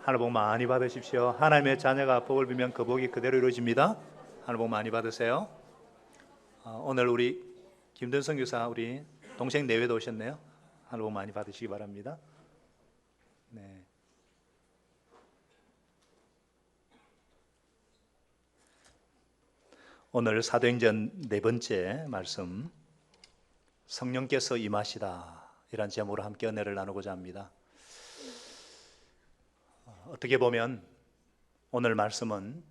하늘 복 많이 받으십시오. 하나님의 자녀가 복을 빌면 그 복이 그대로 이루어집니다. 하늘 복 많이 받으세요. 오늘 우리 김든성 교사 우리 동생 내외도 오셨네요. 하늘 복 많이 받으시기 바랍니다. 네. 오늘 사도행전 네 번째 말씀, 성령께서 임하시다, 이란 제목으로 함께 은혜를 나누고자 합니다. 어떻게 보면 오늘 말씀은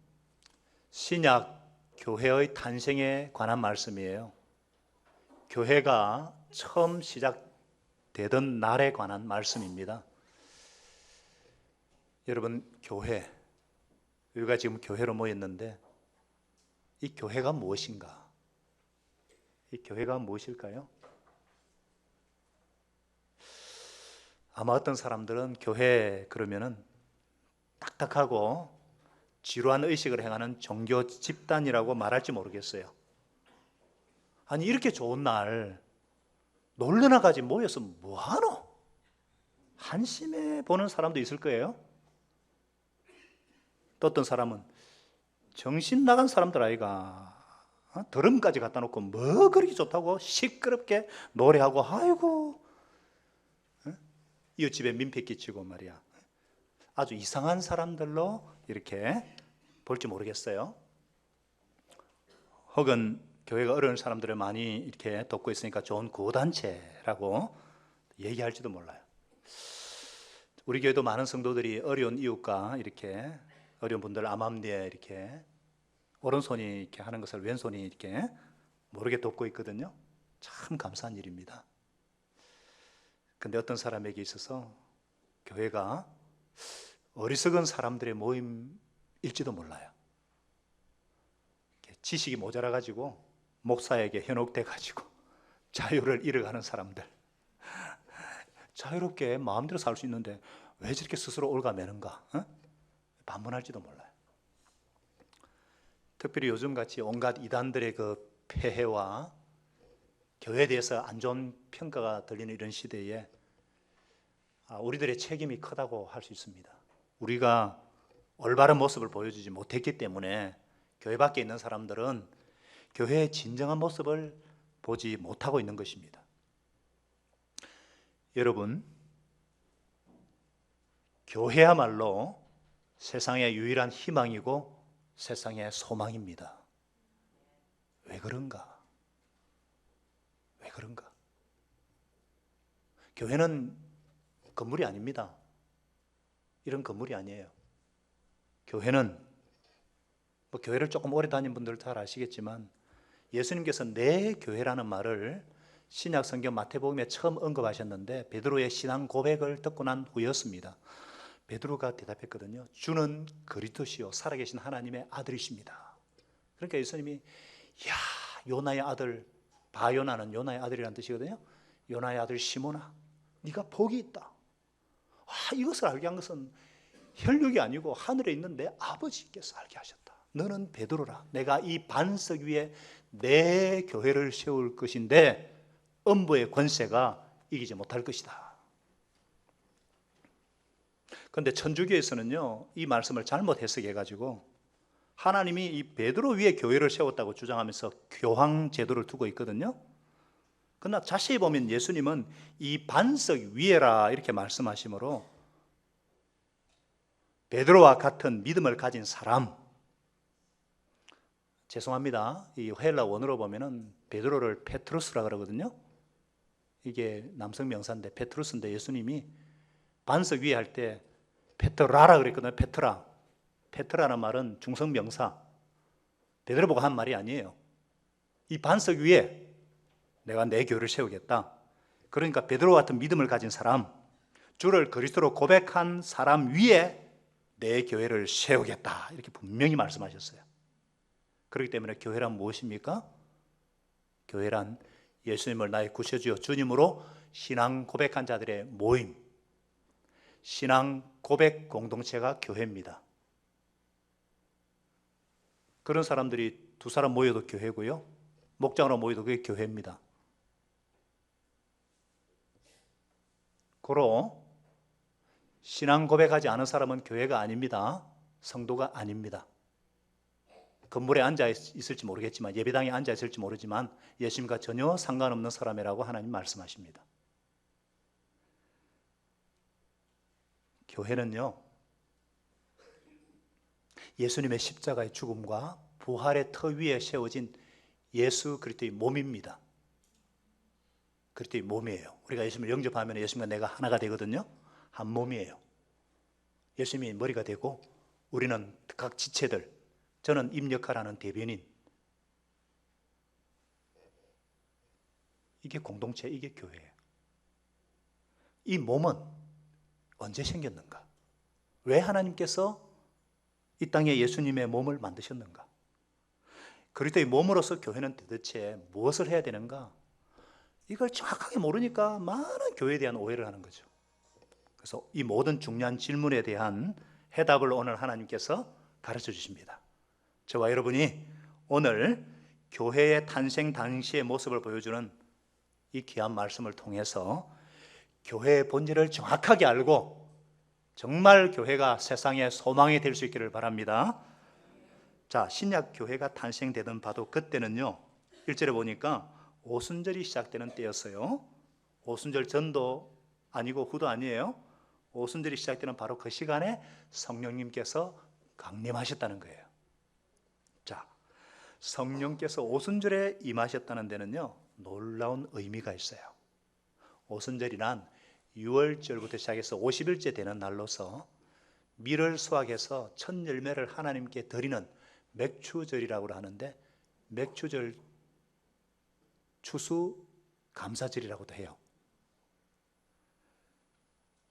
신약 교회의 탄생에 관한 말씀이에요. 교회가 처음 시작되던 날에 관한 말씀입니다. 여러분, 교회, 우리가 지금 교회로 모였는데 이 교회가 무엇인가? 이 교회가 무엇일까요? 아마 어떤 사람들은 교회 그러면은 딱딱하고 지루한 의식을 행하는 종교 집단이라고 말할지 모르겠어요. 아니, 이렇게 좋은 날 놀러나가지 모여서 뭐하노? 한심해 보는 사람도 있을 거예요. 또 어떤 사람은 정신 나간 사람들 아이가, 드럼까지 갖다 놓고 뭐 그렇게 좋다고 시끄럽게 노래하고, 아이고, 이웃집에 민폐 끼치고 말이야. 아주 이상한 사람들로 이렇게 볼지 모르겠어요. 혹은 교회가 어려운 사람들을 많이 이렇게 돕고 있으니까 좋은 구호단체라고 얘기할지도 몰라요. 우리 교회도 많은 성도들이 어려운 이웃과 이렇게 어려운 분들 암암리에 이렇게 오른손이 이렇게 하는 것을 왼손이 이렇게 모르게 돕고 있거든요. 참 감사한 일입니다. 근데 어떤 사람에게 있어서 교회가 어리석은 사람들의 모임일지도 몰라요. 지식이 모자라가지고 목사에게 현혹돼가지고 자유를 잃어가는 사람들, 자유롭게 마음대로 살 수 있는데 왜 저렇게 스스로 올가매는가? 반문할지도 몰라요. 특별히 요즘같이 온갖 이단들의 그 폐해와 교회에 대해서 안 좋은 평가가 들리는 이런 시대에 우리들의 책임이 크다고 할 수 있습니다. 우리가 올바른 모습을 보여주지 못했기 때문에 교회 밖에 있는 사람들은 교회의 진정한 모습을 보지 못하고 있는 것입니다. 여러분, 교회야말로 세상의 유일한 희망이고 세상의 소망입니다. 왜 그런가? 왜 그런가? 교회는 건물이 아닙니다. 이런 건물이 아니에요. 교회는 교회를 조금 오래 다닌 분들 잘 아시겠지만 예수님께서 내 교회라는 말을 신약 성경 마태복음에 처음 언급하셨는데 베드로의 신앙 고백을 듣고 난 후였습니다. 베드로가 대답했거든요. 주는 그리스도시요 살아계신 하나님의 아들이십니다. 그러니까 예수님이 야, 요나의 아들, 바요나는 요나의 아들이라는 뜻이거든요. 요나의 아들 시몬아, 네가 복이 있다. 이것을 알게 한 것은 혈육이 아니고 하늘에 있는 내 아버지께서 알게 하셨다. 너는 베드로라. 내가 이 반석 위에 내 교회를 세울 것인데 음부의 권세가 이기지 못할 것이다. 그런데 천주교에서는요, 이 말씀을 잘못 해석해가지고 하나님이 이 베드로 위에 교회를 세웠다고 주장하면서 교황 제도를 두고 있거든요. 그러나 자세히 보면 예수님은 이 반석 위에라 이렇게 말씀하시므로 베드로와 같은 믿음을 가진 사람, 죄송합니다, 이 헬라 원어로 보면은 베드로를 페트루스라 그러거든요. 이게 남성 명사인데 페트루스인데 예수님이 반석 위에 할 때 페트라라 그랬거든요. 페트라. 페트라는 말은 중성 명사, 베드로 보고 한 말이 아니에요. 이 반석 위에 내가 내 교회를 세우겠다. 그러니까 베드로 같은 믿음을 가진 사람, 주를 그리스도로 고백한 사람 위에 내 교회를 세우겠다, 이렇게 분명히 말씀하셨어요. 그렇기 때문에 교회란 무엇입니까? 교회란 예수님을 나의 구세주여 주님으로 신앙 고백한 자들의 모임, 신앙 고백 공동체가 교회입니다. 그런 사람들이 두 사람 모여도 교회고요, 목장으로 모여도 그게 교회입니다. 고로 신앙 고백하지 않은 사람은 교회가 아닙니다. 성도가 아닙니다. 건물에 앉아 있을지 모르겠지만, 예배당에 앉아 있을지 모르지만 예수님과 전혀 상관없는 사람이라고 하나님 말씀하십니다. 교회는요, 예수님의 십자가의 죽음과 부활의 터 위에 세워진 예수 그리스도의 몸입니다. 그리스도의 몸이에요. 우리가 예수님을 영접하면 예수님과 내가 하나가 되거든요. 한 몸이에요. 예수님이 머리가 되고 우리는 각 지체들, 저는 임역하라는 대변인. 이게 공동체, 이게 교회예요. 이 몸은 언제 생겼는가? 왜 하나님께서 이 땅에 예수님의 몸을 만드셨는가? 그리스도의 몸으로서 교회는 도대체 무엇을 해야 되는가? 이걸 정확하게 모르니까 많은 교회에 대한 오해를 하는 거죠. 그래서 이 모든 중요한 질문에 대한 해답을 오늘 하나님께서 가르쳐 주십니다. 저와 여러분이 오늘 교회의 탄생 당시의 모습을 보여주는 이 귀한 말씀을 통해서 교회의 본질을 정확하게 알고 정말 교회가 세상의 소망이 될 수 있기를 바랍니다. 자, 신약 교회가 탄생되던 바도 그때는요, 1절에 보니까 오순절이 시작되는 때였어요. 오순절 전도 아니고 후도 아니에요. 오순절이 시작되는 바로 그 시간에 성령님께서 강림하셨다는 거예요. 자, 성령께서 오순절에 임하셨다는 데는요, 놀라운 의미가 있어요. 오순절이란 6월절부터 시작해서 50일째 되는 날로서 밀을 수확해서 첫 열매를 하나님께 드리는 맥추절이라고 하는데, 맥추절 추수 감사절이라고도 해요.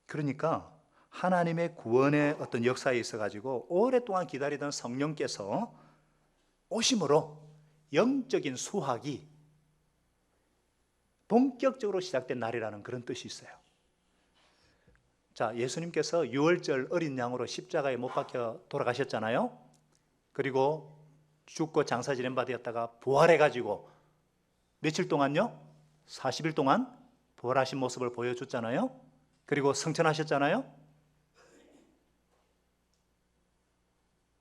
그러니까 하나님의 구원의 어떤 역사에 있어 가지고 오랫동안 기다리던 성령께서 오심으로 영적인 수확이 본격적으로 시작된 날이라는 그런 뜻이 있어요. 자, 예수님께서 6월절 어린 양으로 십자가에 못 박혀 돌아가셨잖아요. 그리고 죽고 장사 지낸 바 되었다가 부활해 가지고 며칠 동안요? 40일 동안 부활하신 모습을 보여줬잖아요. 그리고 승천하셨잖아요.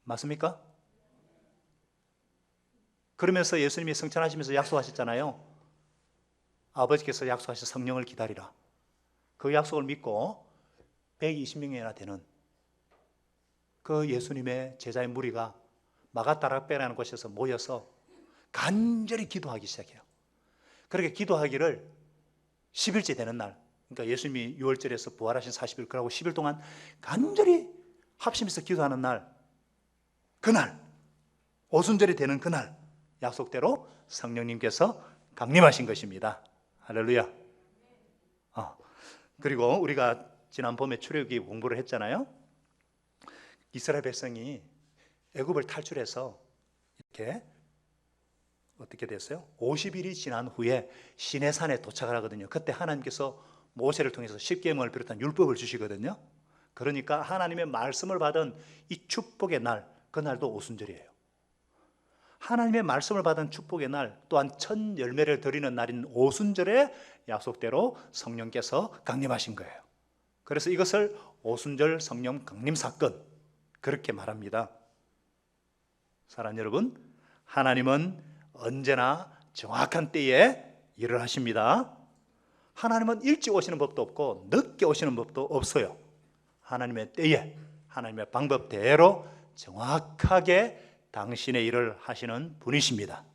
맞습니까? 그러면서 예수님이 승천하시면서 약속하셨잖아요. 아버지께서 약속하신 성령을 기다리라. 그 약속을 믿고 120명이나 되는 그 예수님의 제자의 무리가 마가다락배라는 곳에서 모여서 간절히 기도하기 시작해요. 그렇게 기도하기를 10일째 되는 날, 그러니까 예수님이 6월절에서 부활하신 40일, 그러고 10일 동안 간절히 합심해서 기도하는 날, 그날 오순절이 되는 그날 약속대로 성령님께서 강림하신 것입니다. 할렐루야. 그리고 우리가 지난 봄에 출애굽기 공부를 했잖아요. 이스라엘 백성이 애굽을 탈출해서 이렇게 어떻게 됐어요? 50일이 지난 후에 시내산에 도착을 하거든요. 그때 하나님께서 모세를 통해서 십계명을 비롯한 율법을 주시거든요. 그러니까 하나님의 말씀을 받은 이 축복의 날, 그날도 오순절이에요. 하나님의 말씀을 받은 축복의 날, 또한 첫 열매를 드리는 날인 오순절에 약속대로 성령께서 강림하신 거예요. 그래서 이것을 오순절 성령 강림 사건, 그렇게 말합니다. 사랑하는 여러분, 하나님은 언제나 정확한 때에 일을 하십니다. 하나님은 일찍 오시는 법도 없고 늦게 오시는 법도 없어요. 하나님의 때에, 하나님의 방법대로 정확하게 당신의 일을 하시는 분이십니다.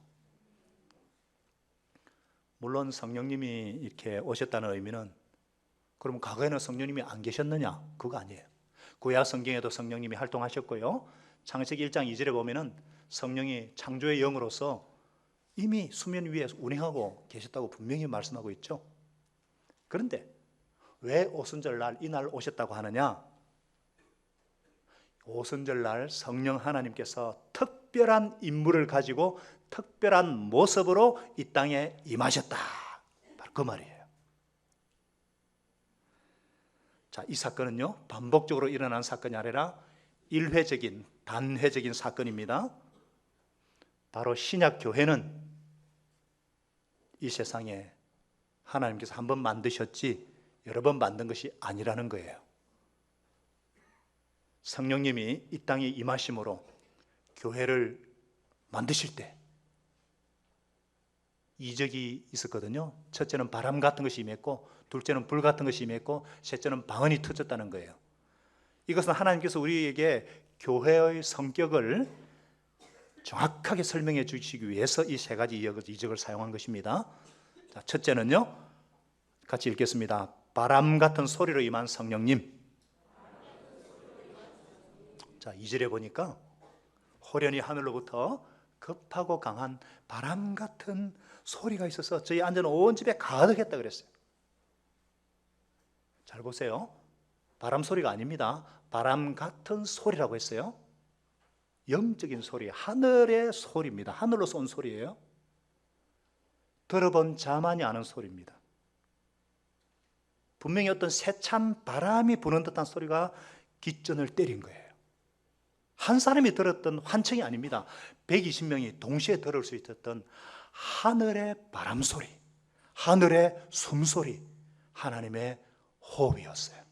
물론 성령님이 이렇게 오셨다는 의미는, 그럼 과거에는 성령님이 안 계셨느냐? 그거 아니에요. 구약 성경에도 성령님이 활동하셨고요. 창세기 1장 2절에 보면은 성령이 창조의 영으로서 이미 수면 위에 운행하고 계셨다고 분명히 말씀하고 있죠. 그런데 왜 오순절 날, 이날 오셨다고 하느냐? 오순절 날 성령 하나님께서 특별한 임무를 가지고 특별한 모습으로 이 땅에 임하셨다. 바로 그 말이에요. 자, 이 사건은요, 반복적으로 일어난 사건이 아니라 일회적인, 단회적인 사건입니다. 바로 신약 교회는 이 세상에 하나님께서 한 번 만드셨지 여러 번 만든 것이 아니라는 거예요. 성령님이 이 땅에 임하심으로 교회를 만드실 때 이적이 있었거든요. 첫째는 바람 같은 것이 임했고, 둘째는 불 같은 것이 임했고, 셋째는 방언이 터졌다는 거예요. 이것은 하나님께서 우리에게 교회의 성격을 정확하게 설명해 주시기 위해서 이 세 가지 이적을 사용한 것입니다. 자, 첫째는요, 같이 읽겠습니다. 바람 같은 소리로 임한 성령님. 자, 2절에 보니까 호련히 하늘로부터 급하고 강한 바람 같은 소리가 있어서 저희 앉은 온 집에 가득했다 그랬어요. 잘 보세요. 바람 소리가 아닙니다. 바람 같은 소리라고 했어요. 영적인 소리, 하늘의 소리입니다. 하늘로서 온 소리예요. 들어본 자만이 아는 소리입니다. 분명히 어떤 세찬 바람이 부는 듯한 소리가 깃전을 때린 거예요. 한 사람이 들었던 환청이 아닙니다. 120명이 동시에 들을 수 있었던 하늘의 바람소리, 하늘의 숨소리, 하나님의 호흡이었어요.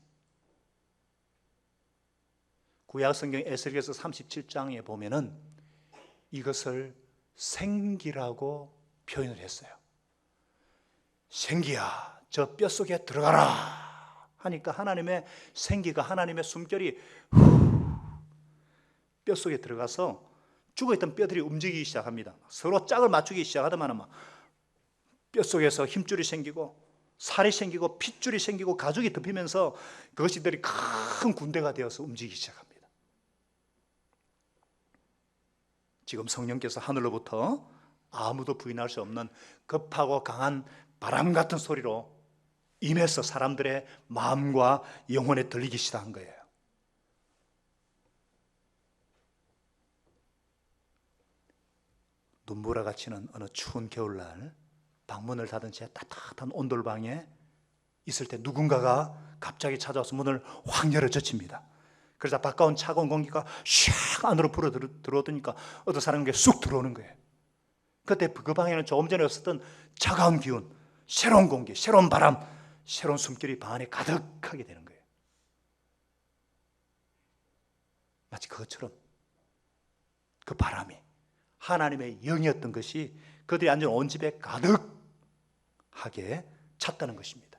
구약성경 에스겔서 37장에 보면은 이것을 생기라고 표현을 했어요. 생기야, 저 뼛속에 들어가라 하니까 하나님의 생기가, 하나님의 숨결이 뼛속에 들어가서 죽어있던 뼈들이 움직이기 시작합니다. 서로 짝을 맞추기 시작하더만 막 뼛속에서 힘줄이 생기고 살이 생기고 핏줄이 생기고 가죽이 덮이면서 그것들이 큰 군대가 되어서 움직이기 시작합니다. 지금 성령께서 하늘로부터 아무도 부인할 수 없는 급하고 강한 바람 같은 소리로 임해서 사람들의 마음과 영혼에 들리기 시작한 거예요. 눈보라가 치는 어느 추운 겨울날 방문을 닫은 채 따뜻한 온돌방에 있을 때 누군가가 갑자기 찾아와서 문을 확 열어젖힙니다. 그러자 바깥 차가운 공기가 샥 안으로 불어 들어오니까 어떤 사람에게 쑥 들어오는 거예요. 그때 그 방에는 조금 전에 없었던 차가운 기운, 새로운 공기, 새로운 바람, 새로운 숨결이 방 안에 가득하게 되는 거예요. 마치 그것처럼 그 바람이 하나님의 영이었던 것이 그들이 앉은 온 집에 가득하게 찼다는 것입니다.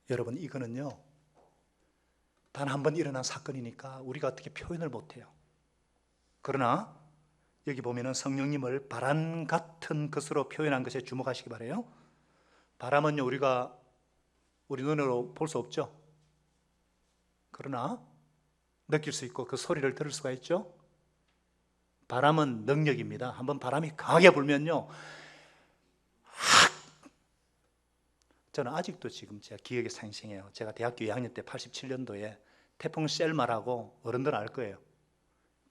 여러분, 이거는요 단 한 번 일어난 사건이니까 우리가 어떻게 표현을 못해요. 그러나 여기 보면은 성령님을 바람 같은 것으로 표현한 것에 주목하시기 바라요. 바람은요 우리가 우리 눈으로 볼 수 없죠. 그러나 느낄 수 있고 그 소리를 들을 수가 있죠. 바람은 능력입니다. 한번 바람이 강하게 불면요, 저는 아직도 지금 제가 기억이 생생해요. 제가 대학교 2학년 때 87년도에 태풍 셀마라고, 어른들은 알 거예요.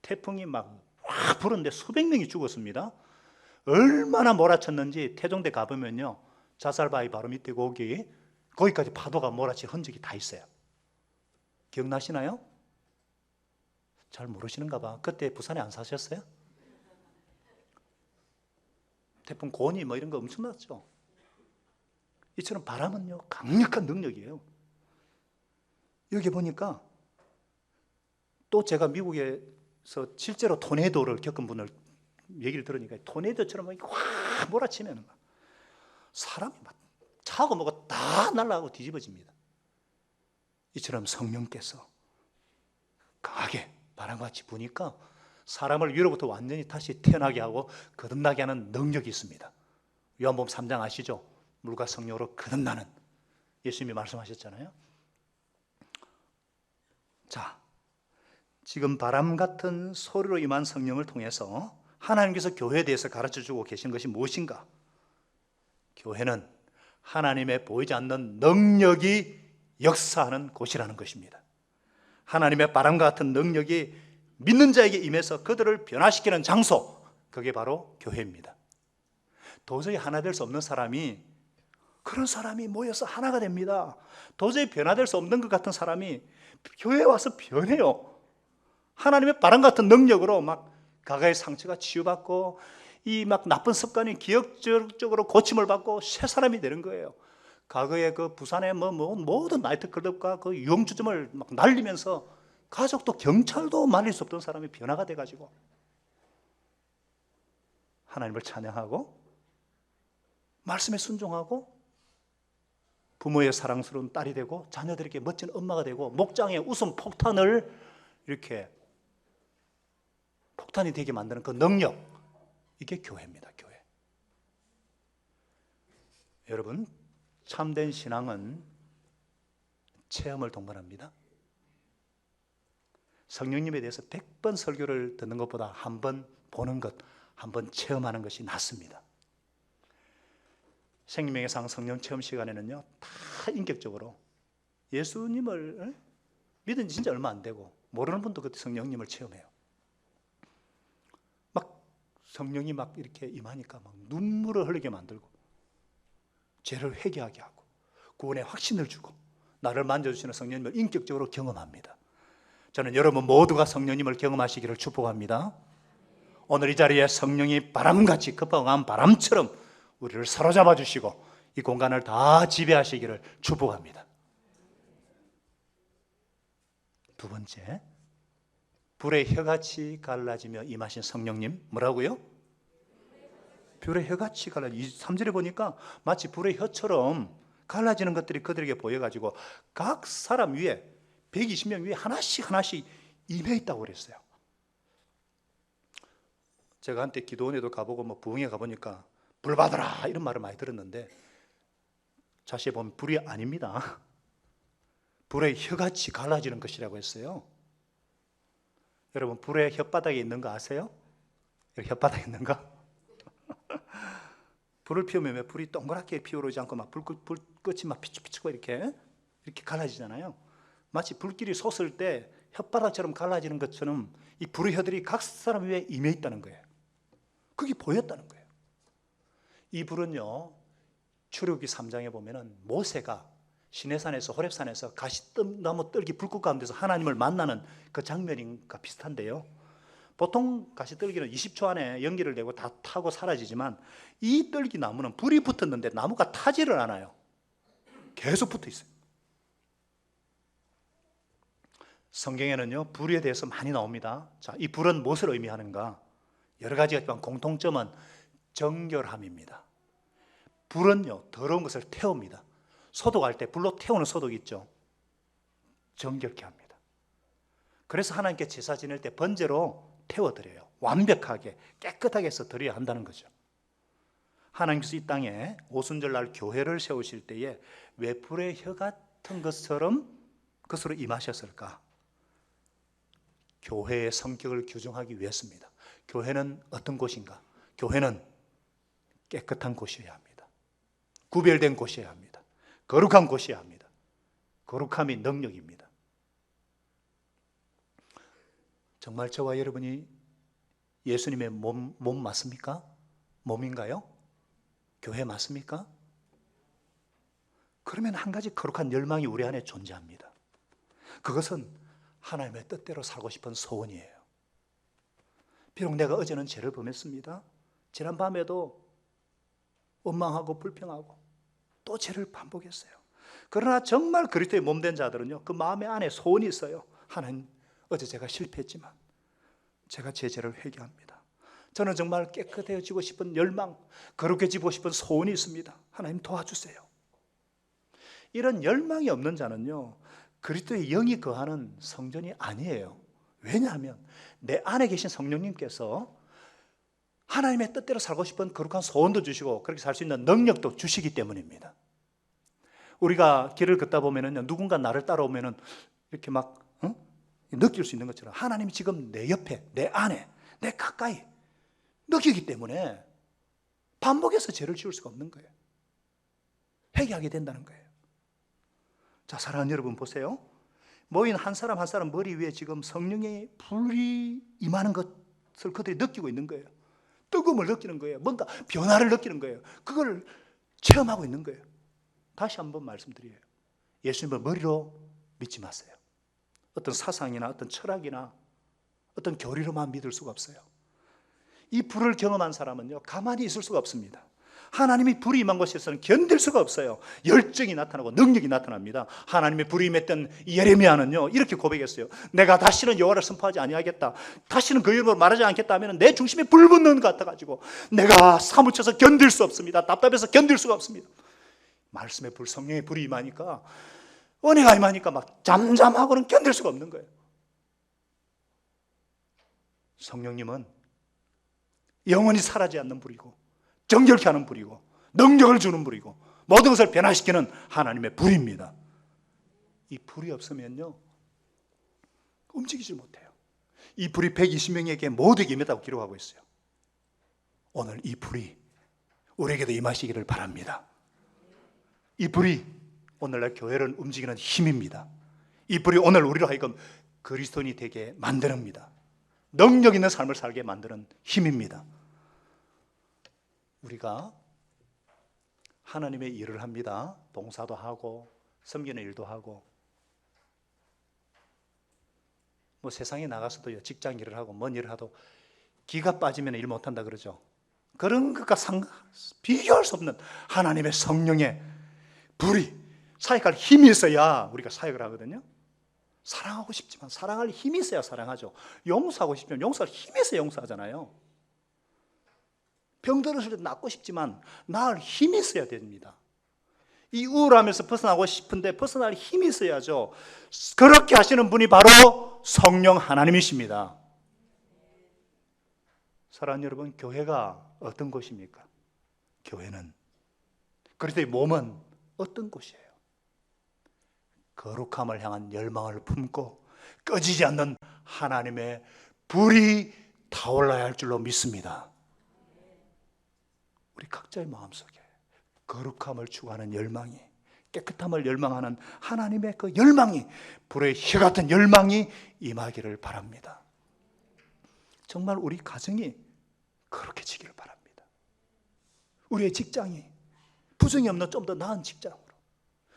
태풍이 막 확 불었는데 수백 명이 죽었습니다. 얼마나 몰아쳤는지 태종대 가보면요, 자살바위 바로 밑에 거기까지 파도가 몰아친 흔적이 다 있어요. 기억나시나요? 잘 모르시는가 봐. 그때 부산에 안 사셨어요? 태풍 고니 뭐 이런 거 엄청났죠. 이처럼 바람은요 강력한 능력이에요. 여기 보니까 또 제가 미국에서 실제로 토네이도를 겪은 분을 얘기를 들으니까 토네이도처럼 확 몰아치면 사람이 막 차고 뭐가 다 날아가고 뒤집어집니다. 이처럼 성령께서 강하게 바람같이 부니까 사람을 위로부터 완전히 다시 태어나게 하고 거듭나게 하는 능력이 있습니다. 요한복음 3장 아시죠? 물과 성령으로 거듭나는, 예수님이 말씀하셨잖아요. 자, 지금 바람 같은 소리로 임한 성령을 통해서 하나님께서 교회에 대해서 가르쳐주고 계신 것이 무엇인가? 교회는 하나님의 보이지 않는 능력이 역사하는 곳이라는 것입니다. 하나님의 바람과 같은 능력이 믿는 자에게 임해서 그들을 변화시키는 장소, 그게 바로 교회입니다. 도저히 하나 될 수 없는 사람이, 그런 사람이 모여서 하나가 됩니다. 도저히 변화될 수 없는 것 같은 사람이 교회에 와서 변해요. 하나님의 바람 같은 능력으로 막 가가의 상처가 치유받고 이 막 나쁜 습관이 기억적으로 고침을 받고 새 사람이 되는 거예요. 과거에 그 부산의 모든 나이트클럽과 그 유흥주점을 막 날리면서 가족도 경찰도 말릴 수 없던 사람이 변화가 돼가지고 하나님을 찬양하고 말씀에 순종하고 부모의 사랑스러운 딸이 되고 자녀들에게 멋진 엄마가 되고 목장의 웃음 폭탄을 이렇게 폭탄이 되게 만드는 그 능력, 이게 교회입니다. 교회. 여러분, 참된 신앙은 체험을 동반합니다. 성령님에 대해서 100번 설교를 듣는 것보다 한 번 보는 것, 한 번 체험하는 것이 낫습니다. 생명의 상 성령 체험 시간에는요, 다 인격적으로 예수님을 믿은 지 진짜 얼마 안 되고 모르는 분도 그때 성령님을 체험해요. 막 성령이 막 이렇게 임하니까 막 눈물을 흘리게 만들고 죄를 회개하게 하고 구원의 확신을 주고 나를 만져주시는 성령님을 인격적으로 경험합니다. 저는 여러분 모두가 성령님을 경험하시기를 축복합니다. 오늘 이 자리에 성령이 바람같이 급박한 바람처럼 우리를 사로잡아 주시고 이 공간을 다 지배하시기를 축복합니다. 두 번째, 불의 혀같이 갈라지며 임하신 성령님, 뭐라고요? 불의 혀같이 갈라지며, 3절에 보니까 마치 불의 혀처럼 갈라지는 것들이 그들에게 보여가지고 각 사람 위에 120명 위에 하나씩 임해 있다고 그랬어요. 제가 한때 기도원에도 가보고 부흥회 가보니까 불 받아라 이런 말을 많이 들었는데 자세히 보면 불이 아닙니다. 불의 혀같이 갈라지는 것이라고 했어요. 여러분, 불의 혓바닥에 있는 거 아세요? 여기 혓바닥에 있는 거? 불을 피우면 왜 불이 동그랗게 피어오르지 않고 막 불끝이 막 피치피치고 이렇게 갈라지잖아요. 마치 불길이 솟을 때 혓바닥처럼 갈라지는 것처럼 이 불의 혀들이 각 사람 위에 임해 있다는 거예요. 그게 보였다는 거예요. 이 불은요, 출애굽기 3장에 보면은 모세가 시내산에서 호렙산에서 가시나무 뜰기 불꽃 가운데서 하나님을 만나는 그 장면과 비슷한데요. 보통 가시떨기는 20초 안에 연기를 내고 다 타고 사라지지만 이 떨기 나무는 불이 붙었는데 나무가 타지를 않아요. 계속 붙어 있어요. 성경에는요, 불에 대해서 많이 나옵니다. 자, 이 불은 무엇을 의미하는가? 여러 가지가 있지만 공통점은 정결함입니다. 불은요, 더러운 것을 태웁니다. 소독할 때 불로 태우는 소독이 있죠. 정결케 합니다. 그래서 하나님께 제사 지낼 때 번제로 태워드려요. 완벽하게 깨끗하게 해서 드려야 한다는 거죠. 하나님께서 이 땅에 오순절날 교회를 세우실 때에 왜 불의 혀 같은 것처럼 그것으로 임하셨을까? 교회의 성격을 규정하기 위해서입니다. 교회는 어떤 곳인가? 교회는 깨끗한 곳이어야 합니다. 구별된 곳이어야 합니다. 거룩한 곳이어야 합니다. 거룩함이 능력입니다. 정말 저와 여러분이 예수님의 몸 맞습니까? 몸인가요? 교회 맞습니까? 그러면 한 가지 거룩한 열망이 우리 안에 존재합니다. 그것은 하나님의 뜻대로 살고 싶은 소원이에요. 비록 내가 어제는 죄를 범했습니다. 지난 밤에도 원망하고 불평하고 또 죄를 반복했어요. 그러나 정말 그리스도의 몸된 자들은요, 그 마음의 안에 소원이 있어요. 하나님, 어제 제가 실패했지만 제가 제 죄를 회개합니다. 저는 정말 깨끗해지고 싶은 열망, 거룩해지고 싶은 소원이 있습니다. 하나님 도와주세요. 이런 열망이 없는 자는요, 그리스도의 영이 거하는 성전이 아니에요. 왜냐하면 내 안에 계신 성령님께서 하나님의 뜻대로 살고 싶은 거룩한 소원도 주시고 그렇게 살 수 있는 능력도 주시기 때문입니다. 우리가 길을 걷다 보면은 누군가 나를 따라오면은 이렇게 막 느낄 수 있는 것처럼 하나님이 지금 내 옆에, 내 안에, 내 가까이 느끼기 때문에 반복해서 죄를 지을 수가 없는 거예요. 회개하게 된다는 거예요. 자, 사랑하는 여러분 보세요. 모인 한 사람 한 사람 머리 위에 지금 성령의 불이 임하는 것을 그들이 느끼고 있는 거예요. 뜨거움을 느끼는 거예요. 뭔가 변화를 느끼는 거예요. 그걸 체험하고 있는 거예요. 다시 한번 말씀드려요. 예수님을 머리로 믿지 마세요. 어떤 사상이나 어떤 철학이나 어떤 교리로만 믿을 수가 없어요. 이 불을 경험한 사람은요, 가만히 있을 수가 없습니다. 하나님이 불이 임한 곳에서는 견딜 수가 없어요. 열정이 나타나고 능력이 나타납니다. 하나님의 불이 임했던 예레미야는요 이렇게 고백했어요. 내가 다시는 여호와를 선포하지 아니하겠다, 다시는 그 이름으로 말하지 않겠다 하면 내 중심에 불 붙는 것 같아가지고 내가 사무쳐서 견딜 수 없습니다. 답답해서 견딜 수가 없습니다. 말씀의 불, 성령의 불이 임하니까, 은혜가 임하니까 막 잠잠하고는 견딜 수가 없는 거예요. 성령님은 영원히 사라지지 않는 불이고 정결케 하는 불이고 능력을 주는 불이고 모든 것을 변화시키는 하나님의 불입니다. 이 불이 없으면요 움직이지 못해요. 이 불이 120명에게 모두에게 임했다고 기록하고 있어요. 오늘 이 불이 우리에게도 임하시기를 바랍니다. 이 불이 오늘날 교회를 움직이는 힘입니다. 이 불이 오늘 우리로 하여금 그리스도인이 되게 만드는입니다. 능력 있는 삶을 살게 만드는 힘입니다. 우리가 하나님의 일을 합니다. 봉사도 하고 섬기는 일도 하고 뭐 세상에 나가서도 직장 일을 하고 뭔 일을 하도 기가 빠지면 일 못한다 그러죠. 그런 것과 비교할 수 없는 하나님의 성령의 불이, 사역할 힘이 있어야 우리가 사역을 하거든요. 사랑하고 싶지만 사랑할 힘이 있어야 사랑하죠. 용서하고 싶으면 용서할 힘이 있어야 용서하잖아요. 병들었을 때 낫고 싶지만 나을 힘이 있어야 됩니다. 이 우울함에서 벗어나고 싶은데 벗어날 힘이 있어야죠. 그렇게 하시는 분이 바로 성령 하나님이십니다. 사랑하는 여러분, 교회가 어떤 곳입니까? 교회는, 그리스도의 몸은 어떤 곳이에요? 거룩함을 향한 열망을 품고 꺼지지 않는 하나님의 불이 타올라야 할 줄로 믿습니다. 우리 각자의 마음속에 거룩함을 추구하는 열망이, 깨끗함을 열망하는 하나님의 그 열망이, 불의 혀 같은 열망이 임하기를 바랍니다. 정말 우리 가정이 그렇게 지기를 바랍니다. 우리의 직장이 부정이 없는 좀 더 나은 직장으로,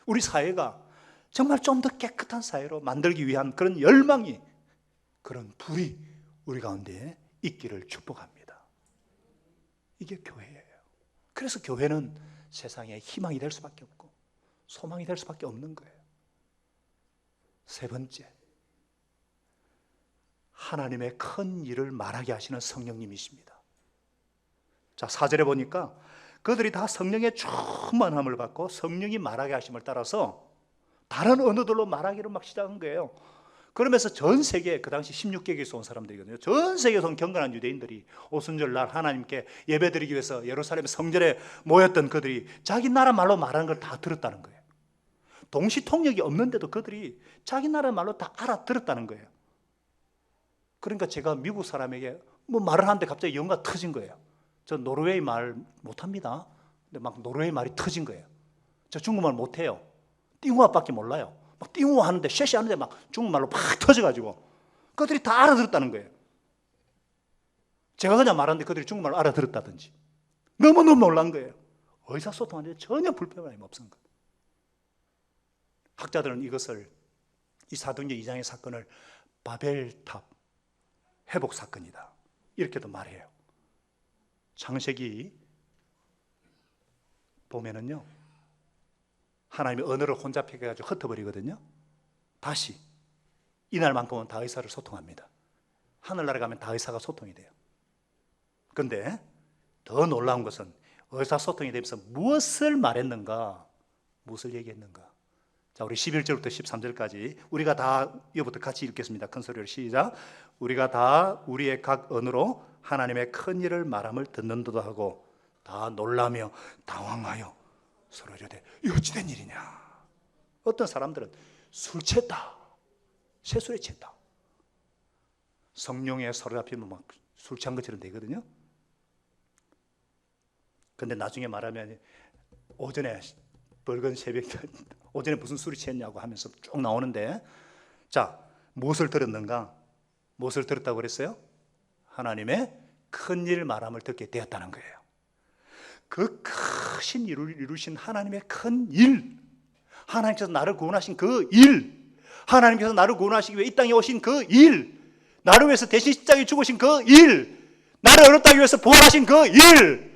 우리 사회가 정말 좀 더 깨끗한 사회로 만들기 위한 그런 열망이, 그런 불이 우리 가운데 있기를 축복합니다. 이게 교회예요. 그래서 교회는 세상에 희망이 될 수밖에 없고 소망이 될 수밖에 없는 거예요. 세 번째, 하나님의 큰 일을 말하게 하시는 성령님이십니다. 자, 4절에 보니까 그들이 다 성령의 충만함을 받고 성령이 말하게 하심을 따라서 다른 언어들로 말하기를 막 시작한 거예요. 그러면서 전 세계, 그 당시 16개국에서 온 사람들이거든요. 전 세계에서 온 경건한 유대인들이 오순절 날 하나님께 예배드리기 위해서 예루살렘 성전에 모였던 그들이 자기 나라 말로 말하는 걸 다 들었다는 거예요. 동시 통역이 없는데도 그들이 자기 나라 말로 다 알아들었다는 거예요. 그러니까 제가 미국 사람에게 뭐 말을 하는데 갑자기 영어가 터진 거예요. 저 노르웨이 말 못합니다. 근데 막 노르웨이 말이 터진 거예요. 저 중국말 못해요. 띵우아밖에 몰라요. 막 띵우 하는데 쉐시 하는데 막 중국말로 팍 터져가지고 그들이 다 알아들었다는 거예요. 제가 그냥 말하는데 그들이 중국말로 알아들었다든지. 너무너무 놀란 거예요. 의사소통하는데 전혀 불편함이 없은 거예요. 학자들은 이것을, 이 사도행전 2장의 사건을 바벨탑 회복 사건이다, 이렇게도 말해요. 창세기 보면은요, 하나님의 언어를 혼잡해가지고 흩어버리거든요. 다시 이날만큼은 다 의사를 소통합니다. 하늘나라 가면 다 의사가 소통이 돼요. 그런데 더 놀라운 것은 의사소통이 되면서 무엇을 말했는가, 무엇을 얘기했는가. 자, 우리 11절부터 13절까지 우리가 다, 이거부터 같이 읽겠습니다. 큰 소리로 시작. 우리가 다 우리의 각 언어로 하나님의 큰 일을 말함을 듣는도도 하고 다 놀라며 당황하여 서로 이르되 이거 어찌된 일이냐. 어떤 사람들은 술 취했다, 새술에 취했다. 성령에 사로잡히면 막 술 취한 것처럼 되거든요. 근데 나중에 말하면 오전에 벌건 새벽 오전에 무슨 술이 취했냐고 하면서 쭉 나오는데, 자, 무엇을 들었는가? 무엇을 들었다고 그랬어요? 하나님의 큰 일 말함을 듣게 되었다는 거예요. 그 크신 일을 이루신 하나님의 큰 일, 하나님께서 나를 구원하신 그 일, 하나님께서 나를 구원하시기 위해 이 땅에 오신 그 일, 나를 위해서 대신 십자가에 죽으신 그 일, 나를 얻었다기 위해서 부활하신 그 일,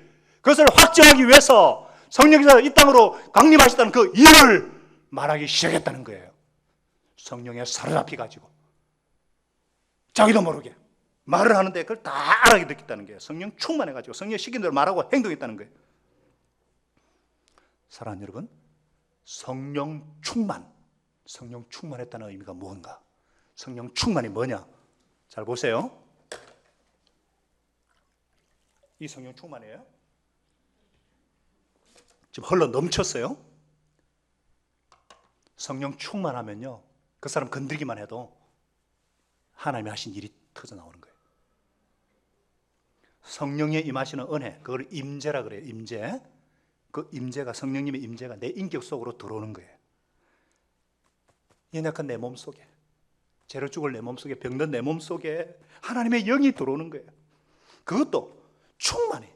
그것을 확증하기 위해서 성령께서 이 땅으로 강림하셨다는 그 이유를 말하기 시작했다는 거예요. 성령에 사로잡혀 가지고 자기도 모르게 말을 하는데 그걸 다 알아게 됐다는 거예요. 성령 충만해 가지고 성령 시킨 대로 말하고 행동했다는 거예요. 사랑하는 여러분, 성령 충만했다는 의미가 무언가? 성령 충만이 뭐냐? 잘 보세요. 이 성령 충만이에요. 지금 흘러 넘쳤어요. 성령 충만하면요, 그 사람 건드리기만 해도 하나님이 하신 일이 터져 나오는 거예요. 성령의 임하시는 은혜, 그걸 임재라 그래요. 임재. 그 임재가, 성령님의 임재가 내 인격 속으로 들어오는 거예요. 연약한 내 몸 속에, 죄로 죽을 내 몸 속에, 병든 내 몸 속에 하나님의 영이 들어오는 거예요. 그것도 충만히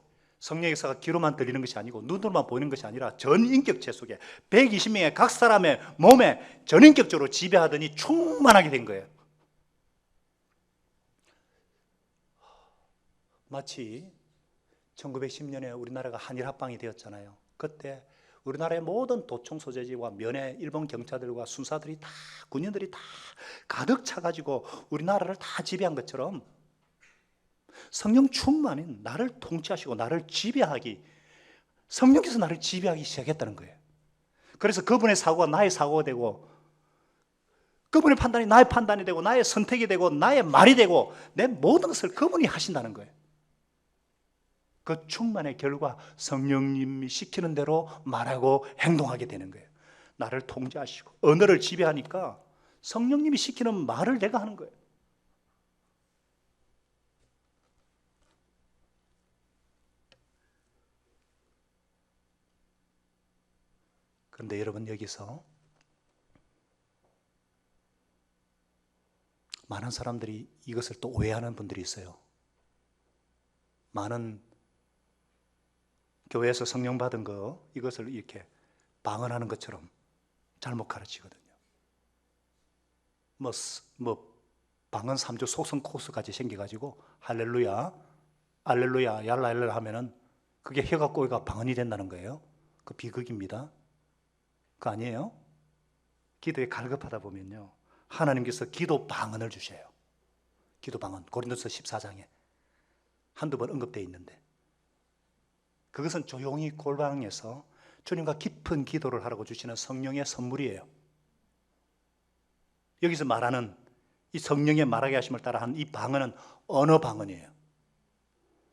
성령에서 귀로만 들리는 것이 아니고 눈으로만 보이는 것이 아니라 전 인격체 속에 120명의 각 사람의 몸에 전인격적으로 지배하더니 충만하게 된 거예요. 마치 1910년에 우리나라가 한일합방이 되었잖아요. 그때 우리나라의 모든 도청 소재지와 면회 일본 경찰들과 순사들이 다, 군인들이 다 가득 차가지고 우리나라를 다 지배한 것처럼 성령 충만인 나를 통치하시고 나를 지배하기, 성령께서 나를 지배하기 시작했다는 거예요. 그래서 그분의 사고가 나의 사고가 되고, 그분의 판단이 나의 판단이 되고, 나의 선택이 되고, 나의 말이 되고, 내 모든 것을 그분이 하신다는 거예요. 그 충만의 결과 성령님이 시키는 대로 말하고 행동하게 되는 거예요. 나를 통제하시고 언어를 지배하니까 성령님이 시키는 말을 내가 하는 거예요. 그런데 여러분, 여기서 많은 사람들이 이것을 또 오해하는 분들이 있어요. 많은 교회에서 성령 받은 거, 이것을 이렇게 방언하는 것처럼 잘못 가르치거든요. 방언 3조 속성 코스까지 생겨가지고 할렐루야, 알렐루야, 얄라얄라 하면은 그게 혀가 꼬이가 방언이 된다는 거예요. 그 비극입니다. 그거 아니에요? 기도에 갈급하다 보면요, 하나님께서 기도 방언을 주셔요. 기도 방언, 고린도서 14장에 한두 번 언급되어 있는데, 그것은 조용히 골방에서 주님과 깊은 기도를 하라고 주시는 성령의 선물이에요. 여기서 말하는 이 성령의 말하게 하심을 따라 한 이 방언은 언어 방언이에요.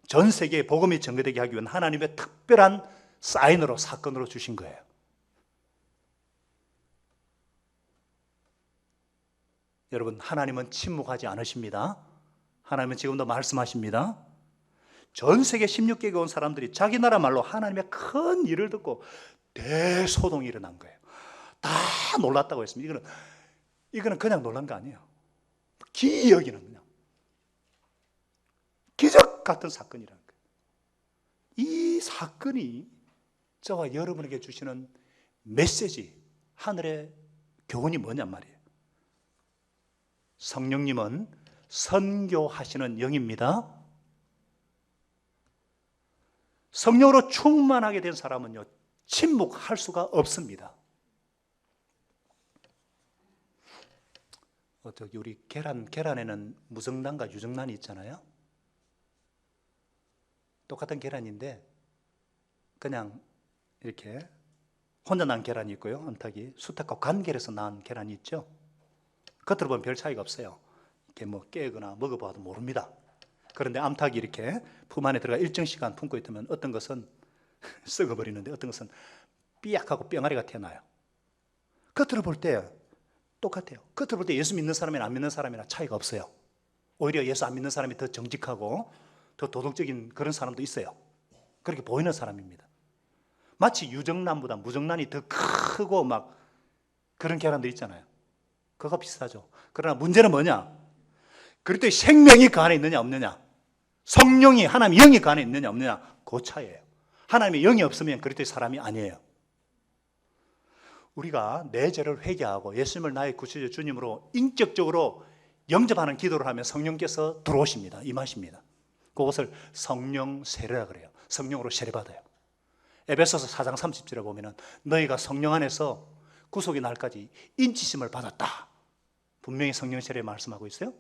전 세계에 복음이 전개되게 하기 위한 하나님의 특별한 사인으로, 사건으로 주신 거예요. 여러분, 하나님은 침묵하지 않으십니다. 하나님은 지금도 말씀하십니다. 전 세계 16개국에 온 사람들이 자기 나라 말로 하나님의 큰 일을 듣고 대소동이 일어난 거예요. 다 놀랐다고 했습니다. 이거는 그냥 놀란 거 아니에요. 기여기는 그냥 기적 같은 사건이라는 거예요. 이 사건이 저와 여러분에게 주시는 메시지, 하늘의 교훈이 뭐냔 말이에요. 성령님은 선교하시는 영입니다. 성령으로 충만하게 된 사람은요, 침묵할 수가 없습니다. 저기 우리 계란에는 무정란과 유정란이 있잖아요. 똑같은 계란인데 그냥 이렇게 혼자 난 계란이 있고요, 언탁이 수탉과 관계에서 난 계란이 있죠. 겉으로 보면 별 차이가 없어요. 이렇게 깨거나 먹어봐도 모릅니다. 그런데 암탉이 이렇게 품 안에 들어가 일정 시간 품고 있으면 어떤 것은 썩어버리는데 어떤 것은 삐약하고 뿅아리가 튀어나와요. 겉으로 볼 때 똑같아요. 겉으로 볼 때 예수 믿는 사람이나 안 믿는 사람이나 차이가 없어요. 오히려 예수 안 믿는 사람이 더 정직하고 더 도덕적인 그런 사람도 있어요. 그렇게 보이는 사람입니다. 마치 유정란보다 무정란이 더 크고 막 그런 계란들 있잖아요. 그거 비슷하죠. 그러나 문제는 뭐냐? 그리스도의 생명이 그 안에 있느냐 없느냐, 성령이, 하나님의 영이 그 안에 있느냐 없느냐, 그 차이예요. 하나님의 영이 없으면 그리스도의 사람이 아니에요. 우리가 내 죄를 회개하고 예수님을 나의 구주여 주님으로 인격적으로 영접하는 기도를 하면 성령께서 들어오십니다. 임하십니다. 그것을 성령 세례라 그래요. 성령으로 세례받아요. 에베소서 4장 30절에 보면은 너희가 성령 안에서 구속의 날까지 인치심을 받았다. 분명히 성령 세례 말씀하고 있어요.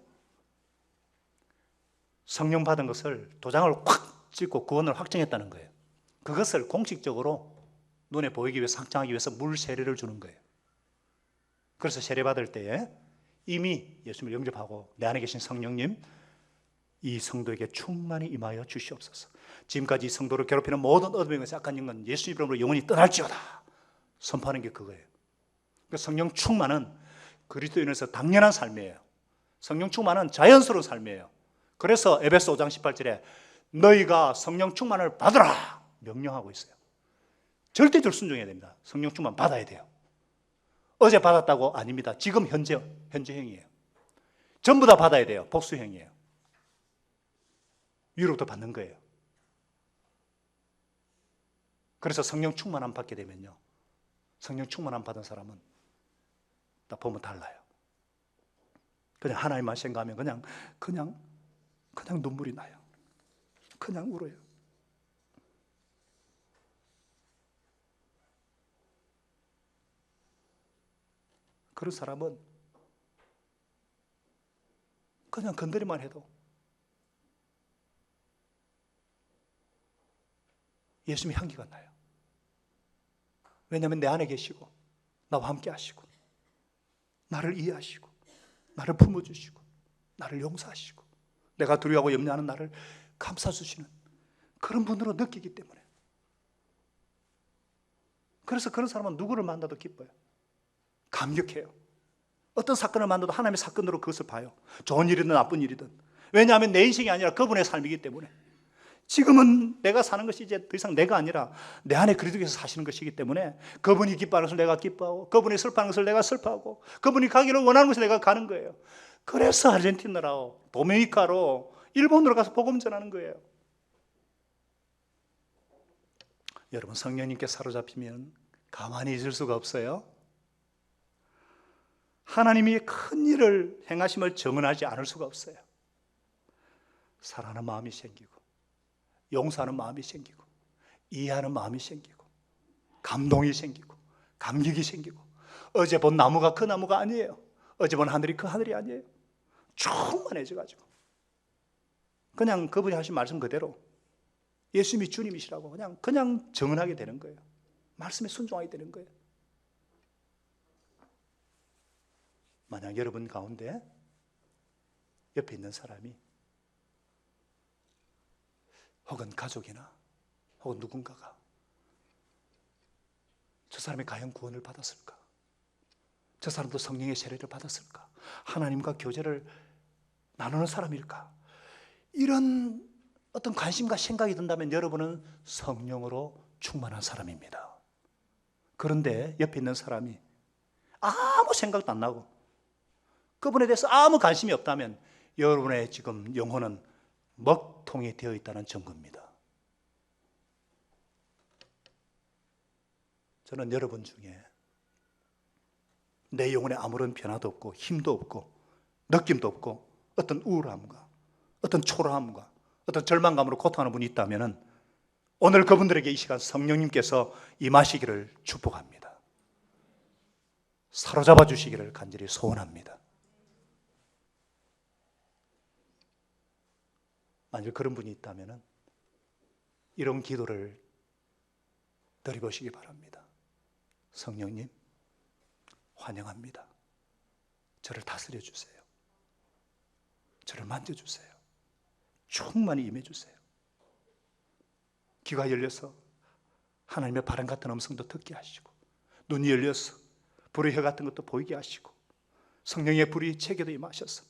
성령 받은 것을 도장을 확 찍고 구원을 확정했다는 거예요. 그것을 공식적으로 눈에 보이기 위해서 확정하기 위해서 물 세례를 주는 거예요. 그래서 세례 받을 때에 이미 예수님을 영접하고 내 안에 계신 성령님 이 성도에게 충만히 임하여 주시옵소서. 지금까지 이 성도를 괴롭히는 모든 어둠의 것에 악한 영은 예수 이름으로 영원히 떠날지어다 선포하는 게 그거예요. 성령 충만은 그리스도인에서 당연한 삶이에요. 성령 충만은 자연스러운 삶이에요. 그래서 에베소 5장 18절에 너희가 성령 충만을 받으라 명령하고 있어요. 절대적으로 순종해야 됩니다. 성령 충만 받아야 돼요. 어제 받았다고 아닙니다. 지금 현재형이에요. 전부 다 받아야 돼요. 복수형이에요. 위로부터 받는 거예요. 그래서 성령 충만 안 받게 되면요, 성령 충만 안 받은 사람은 딱 보면 달라요. 그냥 하나님만 생각하면 그냥 눈물이 나요. 그냥 울어요. 그런 사람은 그냥 건드리만 해도 예수님의 향기가 나요. 왜냐하면 내 안에 계시고 나와 함께 하시고 나를 이해하시고 나를 품어주시고 나를 용서하시고 내가 두려워하고 염려하는 나를 감싸주시는 그런 분으로 느끼기 때문에. 그래서 그런 사람은 누구를 만나도 기뻐요. 감격해요. 어떤 사건을 만나도 하나님의 사건으로 그것을 봐요. 좋은 일이든 나쁜 일이든. 왜냐하면 내 인생이 아니라 그분의 삶이기 때문에. 지금은 내가 사는 것이 이제 더 이상 내가 아니라 내 안에 그리스도께서 사시는 것이기 때문에 그분이 기뻐하는 것을 내가 기뻐하고 그분이 슬퍼하는 것을 내가 슬퍼하고 그분이 가기를 원하는 것을 내가 가는 거예요. 그래서 아르헨티나로 도미니카로 일본으로 가서 복음 전하는 거예요. 여러분 성령님께 사로잡히면 가만히 있을 수가 없어요. 하나님이 큰 일을 행하심을 정언하지 않을 수가 없어요. 사랑하는 마음이 생기고 용서하는 마음이 생기고 이해하는 마음이 생기고 감동이 생기고 감격이 생기고 어제 본 나무가 그 나무가 아니에요. 어제 본 하늘이 그 하늘이 아니에요. 충만해져가지고 그냥 그분이 하신 말씀 그대로 예수님이 주님이시라고 그냥 정언하게 되는 거예요. 말씀에 순종하게 되는 거예요. 만약 여러분 가운데 옆에 있는 사람이 혹은 가족이나 혹은 누군가가 저 사람이 과연 구원을 받았을까? 저 사람도 성령의 세례를 받았을까? 하나님과 교제를 나누는 사람일까? 이런 어떤 관심과 생각이 든다면 여러분은 성령으로 충만한 사람입니다. 그런데 옆에 있는 사람이 아무 생각도 안 나고 그분에 대해서 아무 관심이 없다면 여러분의 지금 영혼은 먹통이 되어 있다는 증거입니다. 저는 여러분 중에 내 영혼에 아무런 변화도 없고 힘도 없고 느낌도 없고 어떤 우울함과 어떤 초라함과 어떤 절망감으로 고통하는 분이 있다면 오늘 그분들에게 이 시간 성령님께서 임하시기를 축복합니다. 사로잡아 주시기를 간절히 소원합니다. 만약 그런 분이 있다면 이런 기도를 드려보시기 바랍니다. 성령님 환영합니다. 저를 다스려 주세요. 저를 만져주세요. 충만히 임해주세요. 귀가 열려서 하나님의 바람 같은 음성도 듣게 하시고 눈이 열려서 불의 혀 같은 것도 보이게 하시고 성령의 불이 제게도 임하셔서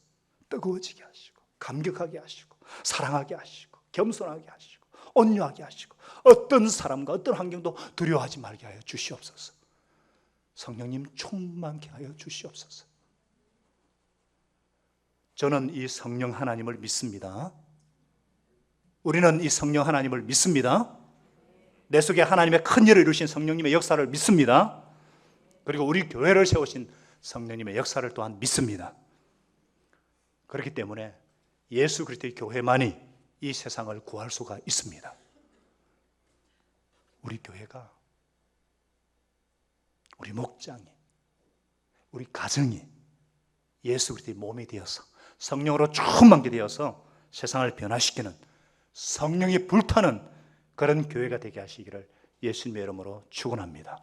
뜨거워지게 하시고 감격하게 하시고 사랑하게 하시고 겸손하게 하시고 온유하게 하시고 어떤 사람과 어떤 환경도 두려워하지 말게 하여 주시옵소서. 성령님 충만케 하여 주시옵소서. 저는 이 성령 하나님을 믿습니다. 우리는 이 성령 하나님을 믿습니다. 내 속에 하나님의 큰 일을 이루신 성령님의 역사를 믿습니다. 그리고 우리 교회를 세우신 성령님의 역사를 또한 믿습니다. 그렇기 때문에 예수 그리스도의 교회만이 이 세상을 구할 수가 있습니다. 우리 교회가, 우리 목장이, 우리 가정이 예수 그리스도의 몸이 되어서 성령으로 충만하게 되어서 세상을 변화시키는, 성령이 불타는 그런 교회가 되게 하시기를 예수님의 이름으로 축원합니다.